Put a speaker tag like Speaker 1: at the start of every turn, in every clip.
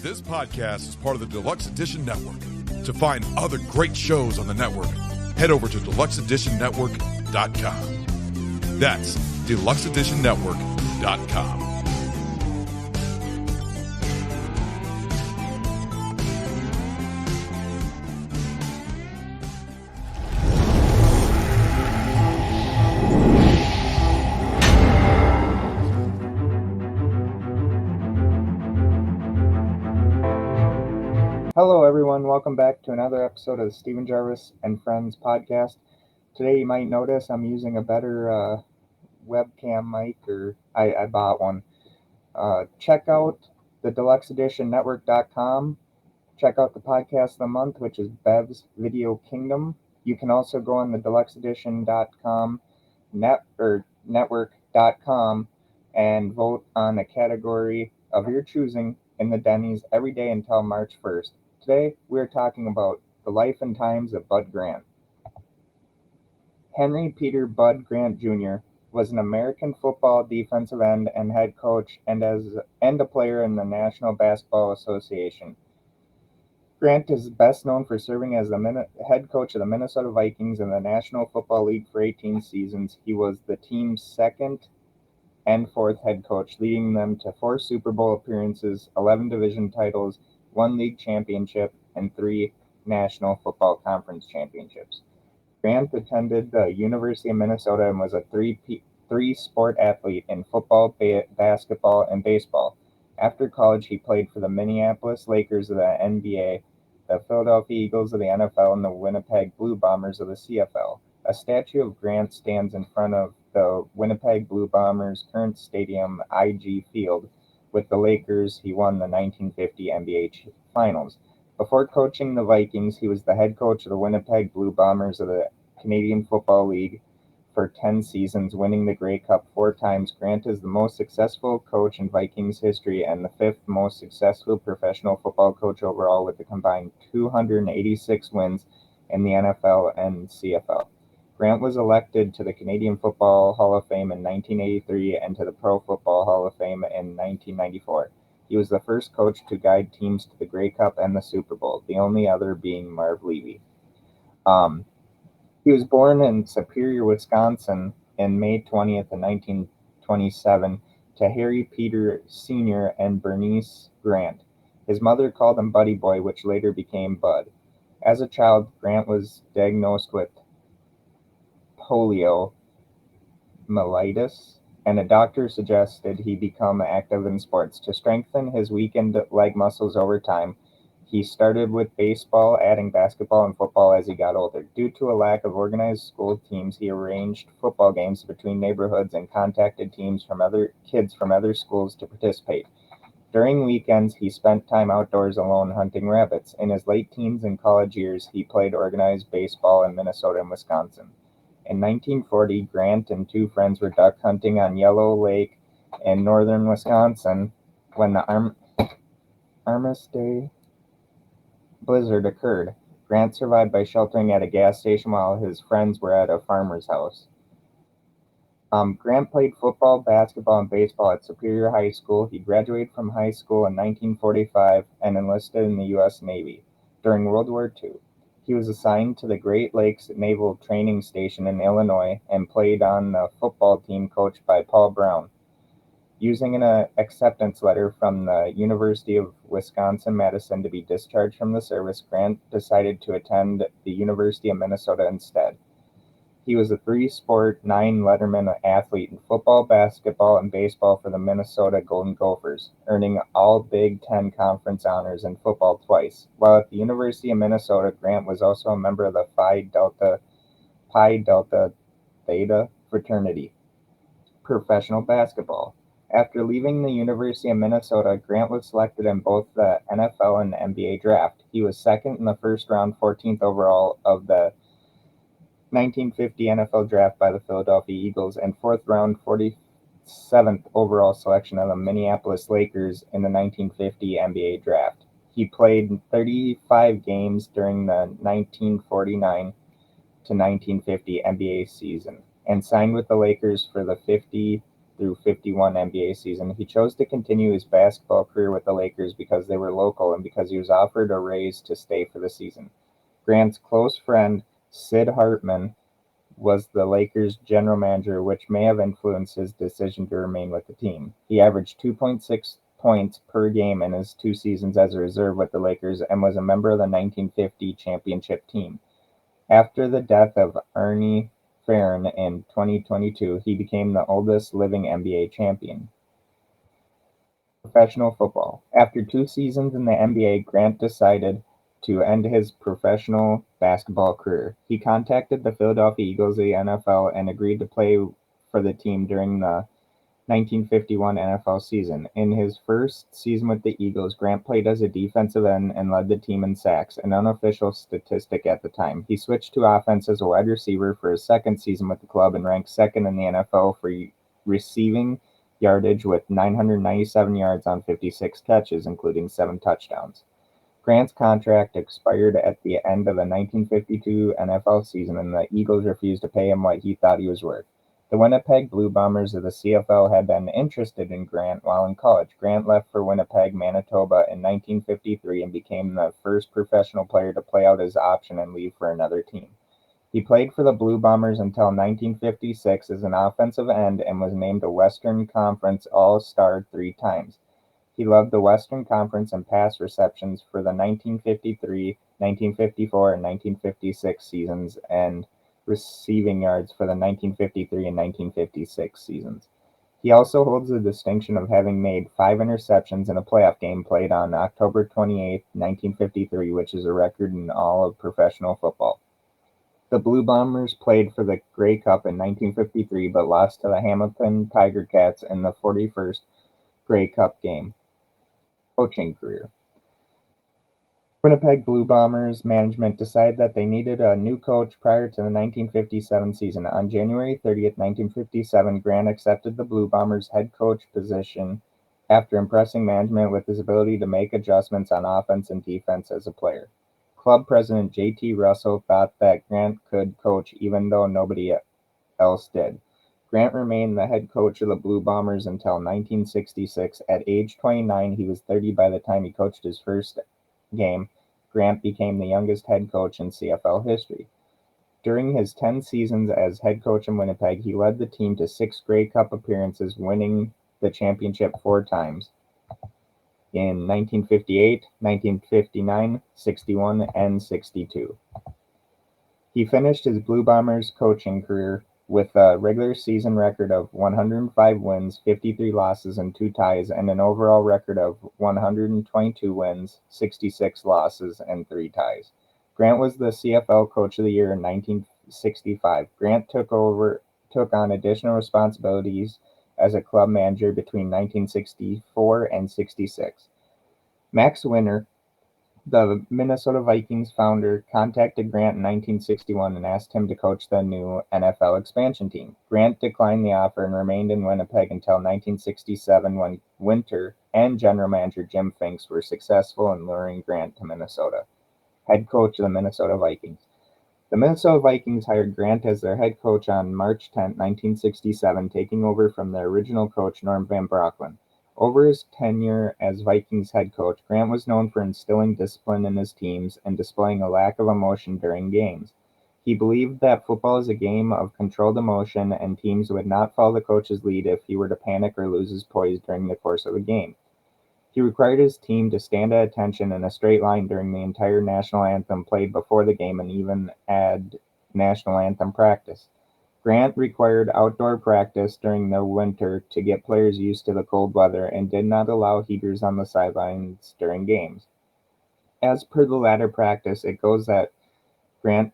Speaker 1: This podcast is part of the Deluxe Edition Network. To find other great shows on the network, head over to deluxeeditionnetwork.com. That's deluxeeditionnetwork.com.
Speaker 2: Hello, everyone. Welcome back to another episode of the Stephen Gervais and Friends podcast. Today, you might notice I'm using a better webcam mic, or I bought one. Check out the deluxeeditionnetwork.com. Check out the podcast of the month, which is Bev's Video Kingdom. You can also go on the deluxeedition.com network.com and vote on a category of your choosing in the Denny's every day until March 1st. Today, we're talking about the life and times of Bud Grant. Henry Peter Bud Grant Jr. was an American football defensive end and head coach and a player in the National Basketball Association. Grant is best known for serving as the head coach of the Minnesota Vikings in the National Football League for 18 seasons. He was the team's second and fourth head coach, leading them to 4 Super Bowl appearances, 11 division titles, 1 league championship, and 3 National Football Conference championships. Grant attended the University of Minnesota and was a three-sport athlete in football, basketball, and baseball. After college, he played for the Minneapolis Lakers of the NBA, the Philadelphia Eagles of the NFL, and the Winnipeg Blue Bombers of the CFL. A statue of Grant stands in front of the Winnipeg Blue Bombers' current stadium, IG Field. With the Lakers, he won the 1950 NBA Finals. Before coaching the Vikings, he was the head coach of the Winnipeg Blue Bombers of the Canadian Football League for 10 seasons, winning the Grey Cup 4 times. Grant is the most successful coach in Vikings history and the 5th most successful professional football coach overall, with a combined 286 wins in the NFL and CFL. Grant was elected to the Canadian Football Hall of Fame in 1983 and to the Pro Football Hall of Fame in 1994. He was the first coach to guide teams to the Grey Cup and the Super Bowl, the only other being Marv Levy. He was born in Superior, Wisconsin on May 20th, 1927, to Harry Peter Sr. and Bernice Grant. His mother called him Buddy Boy, which later became Bud. As a child, Grant was diagnosed with poliomyelitis, and a doctor suggested he become active in sports. To strengthen his weakened leg muscles over time, he started with baseball, adding basketball and football as he got older. Due to a lack of organized school teams, he arranged football games between neighborhoods and contacted teams from other schools to participate. During weekends, he spent time outdoors alone hunting rabbits. In his late teens and college years, he played organized baseball in Minnesota and Wisconsin. In 1940, Grant and 2 friends were duck hunting on Yellow Lake in northern Wisconsin when the Armistice blizzard occurred. Grant survived by sheltering at a gas station while his friends were at a farmer's house. Grant played football, basketball, and baseball at Superior High School. He graduated from high school in 1945 and enlisted in the U.S. Navy. During World War II, he was assigned to the Great Lakes Naval Training Station in Illinois and played on the football team coached by Paul Brown. Using an acceptance letter from the University of Wisconsin-Madison to be discharged from the service, Grant decided to attend the University of Minnesota instead. He was a 3-sport, 9-letterman athlete in football, basketball, and baseball for the Minnesota Golden Gophers, earning all Big Ten Conference honors in football twice. While at the University of Minnesota, Grant was also a member of the Phi Delta Theta fraternity. Professional basketball. After leaving the University of Minnesota, Grant was selected in both the NFL and NBA draft. He was second in the first round, 14th overall of the 1950 NFL draft by the Philadelphia Eagles, and 4th round, 47th overall selection of the Minneapolis Lakers in the 1950 NBA draft. He played 35 games during the 1949 to 1950 NBA season and signed with the Lakers for the through 51 NBA season. He chose to continue his basketball career with the Lakers because they were local and because he was offered a raise to stay for the season. Grant's close friend, Sid Hartman, was the Lakers' general manager, which may have influenced his decision to remain with the team. He averaged 2.6 points per game in his 2 seasons as a reserve with the Lakers and was a member of the 1950 championship team. After the death of Arnie Farron in 2022, he became the oldest living NBA champion. Professional football. After 2 seasons in the NBA, Grant decided to end his professional basketball career. He contacted the Philadelphia Eagles of the NFL and agreed to play for the team during the 1951 NFL season. In his first season with the Eagles, Grant played as a defensive end and led the team in sacks, an unofficial statistic at the time. He switched to offense as a wide receiver for his second season with the club and ranked second in the NFL for receiving yardage with 997 yards on 56 catches, including 7 touchdowns. Grant's contract expired at the end of the 1952 NFL season, and the Eagles refused to pay him what he thought he was worth. The Winnipeg Blue Bombers of the CFL had been interested in Grant while in college. Grant left for Winnipeg, Manitoba in 1953 and became the first professional player to play out his option and leave for another team. He played for the Blue Bombers until 1956 as an offensive end and was named a Western Conference All-Star 3 times. He led the Western Conference in pass receptions for the 1953, 1954, and 1956 seasons and receiving yards for the 1953 and 1956 seasons. He also holds the distinction of having made 5 interceptions in a playoff game played on October 28, 1953, which is a record in all of professional football. The Blue Bombers played for the Grey Cup in 1953 but lost to the Hamilton Tiger Cats in the 41st Grey Cup game. Coaching career. Winnipeg Blue Bombers management decided that they needed a new coach prior to the 1957 season. On January 30th, 1957, Grant accepted the Blue Bombers head coach position after impressing management with his ability to make adjustments on offense and defense as a player. Club president J.T. Russell thought that Grant could coach even though nobody else did. Grant remained the head coach of the Blue Bombers until 1966. At age 29, he was 30 by the time he coached his first game. Grant became the youngest head coach in CFL history. During his 10 seasons as head coach in Winnipeg, he led the team to 6 Grey Cup appearances, winning the championship 4 times in 1958, 1959, 61, and 62. He finished his Blue Bombers coaching career with a regular season record of 105 wins, 53 losses, and 2 ties, and an overall record of 122 wins, 66 losses, and 3 ties. Grant was the CFL Coach of the Year in 1965. Grant took on additional responsibilities as a club manager between 1964 and 66. Max Winter, the Minnesota Vikings founder, contacted Grant in 1961 and asked him to coach the new NFL expansion team. Grant declined the offer and remained in Winnipeg until 1967 when Winter and general manager Jim Finks were successful in luring Grant to Minnesota. Head coach of the Minnesota Vikings. The Minnesota Vikings hired Grant as their head coach on March 10, 1967, taking over from their original coach Norm Van Brocklin. Over his tenure as Vikings head coach, Grant was known for instilling discipline in his teams and displaying a lack of emotion during games. He believed that football is a game of controlled emotion and teams would not follow the coach's lead if he were to panic or lose his poise during the course of a game. He required his team to stand at attention in a straight line during the entire national anthem played before the game and even add national anthem practice. Grant required outdoor practice during the winter to get players used to the cold weather and did not allow heaters on the sidelines during games. As per the latter practice, it goes that Grant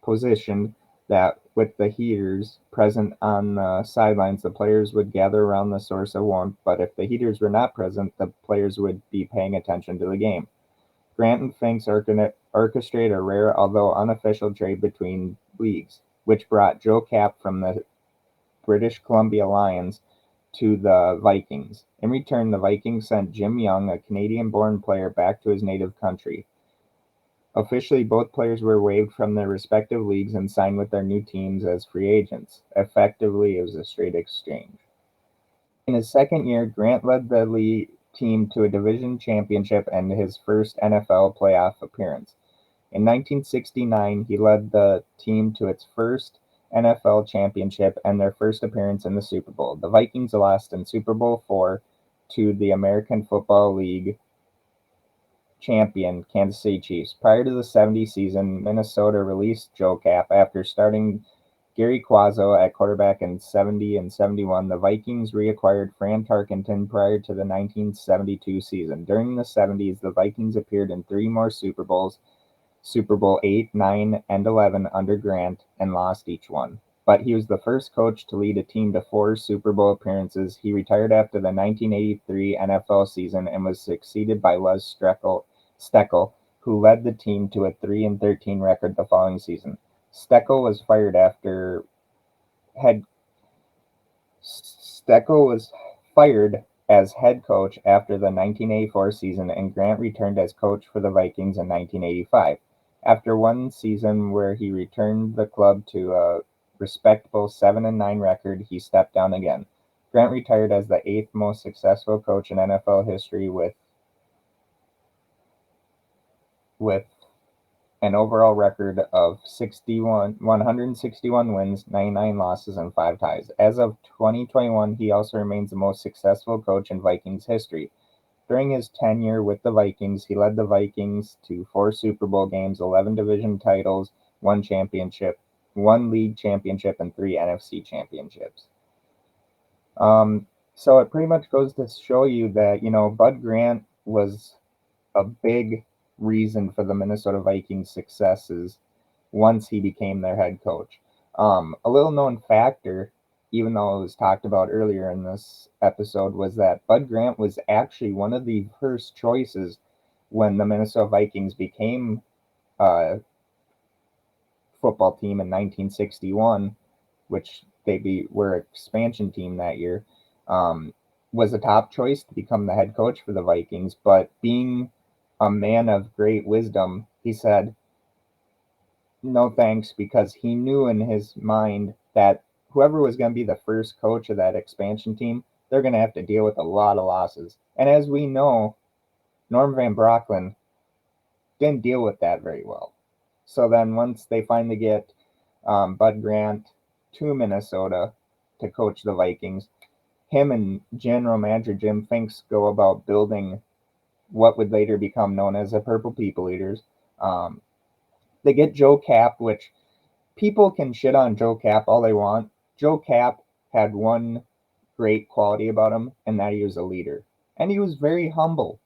Speaker 2: positioned that with the heaters present on the sidelines, the players would gather around the source of warmth, but if the heaters were not present, the players would be paying attention to the game. Grant and Finks orchestrated a rare, although unofficial, trade between leagues, which brought Joe Kapp from the British Columbia Lions to the Vikings. In return, the Vikings sent Jim Young, a Canadian-born player, back to his native country. Officially, both players were waived from their respective leagues and signed with their new teams as free agents. Effectively, it was a straight exchange. In his second year, Grant led the league team to a division championship and his first NFL playoff appearance. In 1969, he led the team to its first NFL championship and their first appearance in the Super Bowl. The Vikings lost in Super Bowl IV to the American Football League champion Kansas City Chiefs. Prior to the '70 season, Minnesota released Joe Cap after starting Gary Quazzo at quarterback in '70 and '71. The Vikings reacquired Fran Tarkenton prior to the 1972 season. During the '70s, the Vikings appeared in three more Super Bowls, Super Bowl VIII, IX, and XI under Grant, and lost each one. But he was the first coach to lead a team to four Super Bowl appearances. He retired after the 1983 NFL season and was succeeded by Les Steckel, who led the team to a 3-13 record the following season. Steckel was head Steckel was fired as head coach after the 1984 season, and Grant returned as coach for the Vikings in 1985. After one season where he returned the club to a respectable 7-9 record, he stepped down again. Grant retired as the eighth most successful coach in NFL history with an overall record of 161 wins, 99 losses, and 5 ties. As of 2021, he also remains the most successful coach in Vikings history. During his tenure with the Vikings, he led the Vikings to 4 Super Bowl games, 11 division titles, 1 championship, 1 league championship, and 3 NFC championships. So it pretty much goes to show you that, Bud Grant was a big reason for the Minnesota Vikings' successes once he became their head coach. A little known factor, even though it was talked about earlier in this episode, was that Bud Grant was actually one of the first choices when the Minnesota Vikings became a football team in 1961, which were an expansion team that year, was a top choice to become the head coach for the Vikings. But being a man of great wisdom, he said no thanks, because he knew in his mind that whoever was going to be the first coach of that expansion team, they're going to have to deal with a lot of losses. And as we know, Norm Van Brocklin didn't deal with that very well. So then once they finally get Bud Grant to Minnesota to coach the Vikings, him and general manager Jim Finks go about building what would later become known as the Purple People Eaters. They get Joe Cap, which people can shit on Joe Cap all they want. Joe Cap had one great quality about him, and that he was a leader. And he was very humble.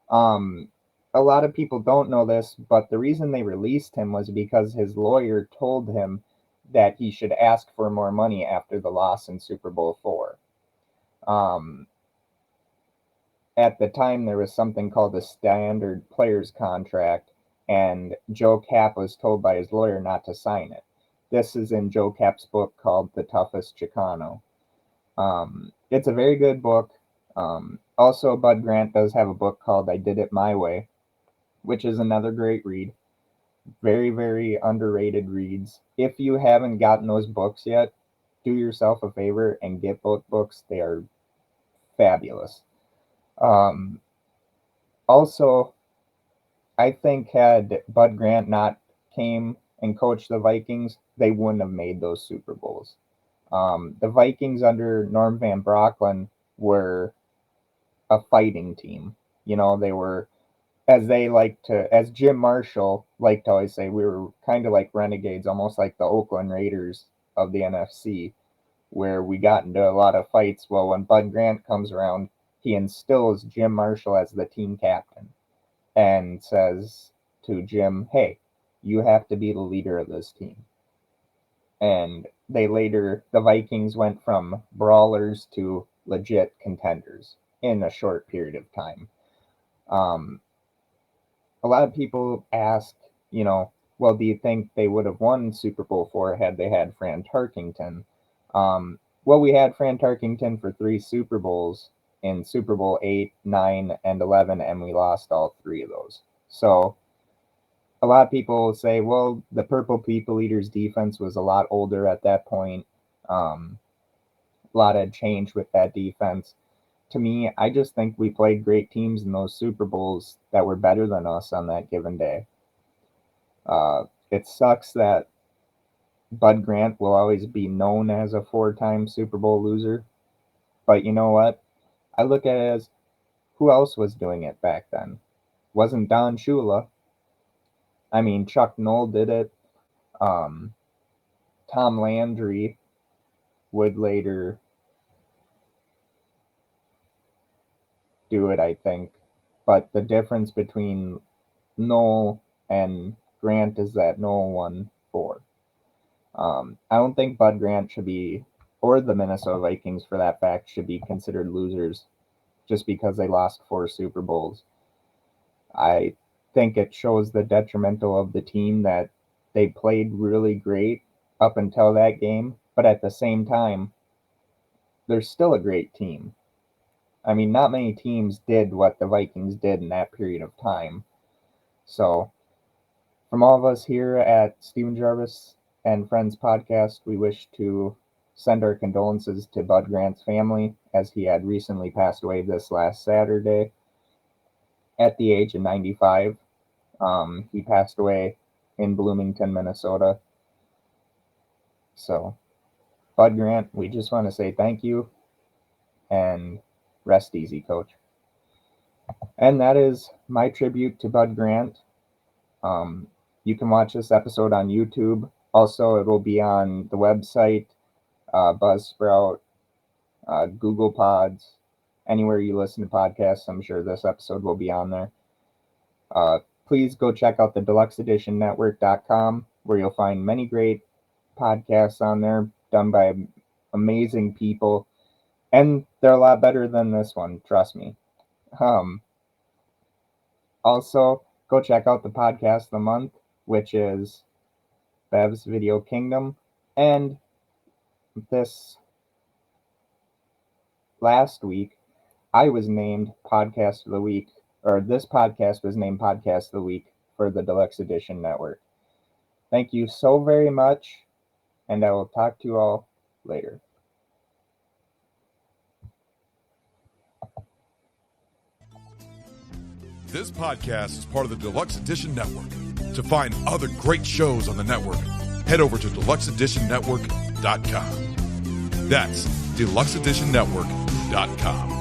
Speaker 2: A lot of people don't know this, but the reason they released him was because his lawyer told him that he should ask for more money after the loss in Super Bowl IV. At the time, there was something called the standard players contract, and Joe Cap was told by his lawyer not to sign it. This is in Joe Cap's book called The Toughest Chicano. It's a very good book. Also, Bud Grant does have a book called I Did It My Way, which is another great read. Very, very underrated reads. If you haven't gotten those books yet, do yourself a favor and get both books. They are fabulous. Also, I think had Bud Grant not came and coached the Vikings, they wouldn't have made those Super Bowls. The Vikings under Norm Van Brocklin were a fighting team. They were, as Jim Marshall liked to always say, we were kind of like renegades, almost like the Oakland Raiders of the NFC, where we got into a lot of fights. Well, when Bud Grant comes around, he instills Jim Marshall as the team captain and says to Jim, hey, you have to be the leader of this team. And the Vikings went from brawlers to legit contenders in a short period of time. A lot of people ask, well, do you think they would have won Super Bowl IV had they had Fran Tarkenton? Well, we had Fran Tarkenton for 3 Super Bowls in Super Bowl VIII, IX, and XI, and we lost all 3 of those. So a lot of people say, well, the Purple People Eaters defense was a lot older at that point. A lot had changed with that defense. To me, I just think we played great teams in those Super Bowls that were better than us on that given day. It sucks that Bud Grant will always be known as a 4-time Super Bowl loser. But you know what? I look at it as, who else was doing it back then? Wasn't Don Shula. I mean, Chuck Noll did it. Tom Landry would later do it, I think. But the difference between Noll and Grant is that Noll won 4. I don't think Bud Grant should be, or the Minnesota Vikings for that fact, should be considered losers just because they lost 4 Super Bowls. I think it shows the detrimental of the team that they played really great up until that game, but at the same time, they're still a great team. I mean, not many teams did what the Vikings did in that period of time. So, from all of us here at Steven Gervais and Friends Podcast, we wish to send our condolences to Bud Grant's family, as he had recently passed away this last Saturday at the age of 95. He passed away in Bloomington, Minnesota. So, Bud Grant, we just want to say thank you and rest easy, Coach. And that is my tribute to Bud Grant. You can watch this episode on YouTube. Also, it will be on the website, Buzzsprout, Google Pods, anywhere you listen to podcasts. I'm sure this episode will be on there. Please go check out the deluxeeditionnetwork.com, where you'll find many great podcasts on there done by amazing people. And they're a lot better than this one, trust me. Also, go check out the podcast of the month, which is Bev's Video Kingdom. And this last week, I was named Podcast of the Week, or this podcast was named Podcast of the Week for the Deluxe Edition Network. Thank you so very much, and I will talk to you all later.
Speaker 1: This podcast is part of the Deluxe Edition Network. To find other great shows on the network, head over to deluxeeditionnetwork.com. That's deluxeeditionnetwork.com.